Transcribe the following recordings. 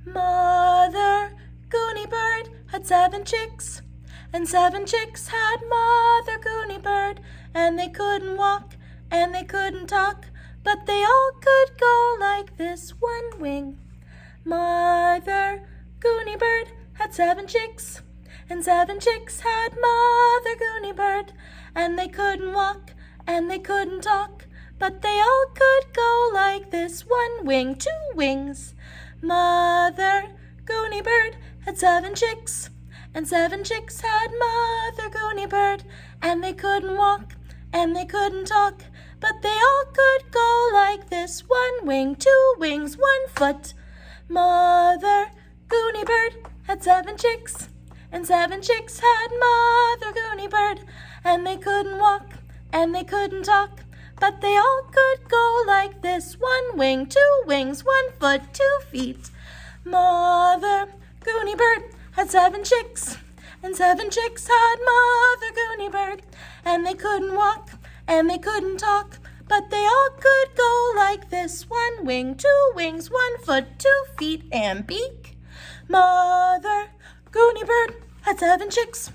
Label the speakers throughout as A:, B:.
A: Mother Goony Bird had 7 chicks, and 7 chicks had Mother Goony Bird, and they couldn't walk, and they couldn't talk, but they all could go like this, one wing. Mother Goony Bird had 7 chicks, and 7 chicks had Mother Goony Bird, and they couldn't walk, and they couldn't talk, but they all could go like this, one wing, 2 wings. Mother Goony Bird had 7 chicks, and 7 chicks had Mother Goony Bird, and they couldn't walk, and they couldn't talk, but they all could go like this, one wing, 2 wings, 1 foot. Mother Goony Bird had 7 chicks, and 7 chicks had Mother Goony Bird, and they couldn't walk, and they couldn't talk, but they all could go like this, 1 wing, 2 wings, 1 foot, 2 feet. Mother Goony Bird had 7 chicks, and 7 chicks had Mother Goony Bird, and they couldn't walk, and they couldn't talk, but they all could go like this, 1 wing, 2 wings, 1 foot, 2 feet, and beak. Mother Goony Bird had 7 chicks,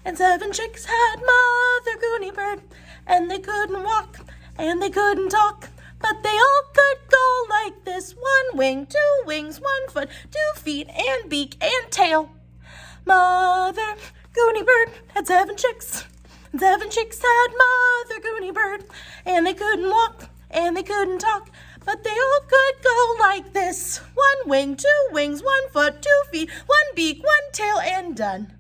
A: and 7 chicks had Mother Goony Bird, and they couldn't walk, and they couldn't talk, but they all could go like this, 1 wing, 2 wings, 1 foot, 2 feet, and beak and tail. Mother Goony Bird had 7 chicks, and 7 chicks had Mother Goony Bird, and they couldn't walk, and they couldn't talk, but they all could go like this, 1 wing, 2 wings, 1 foot, 2 feet, 1 beak, 1 tail, and done.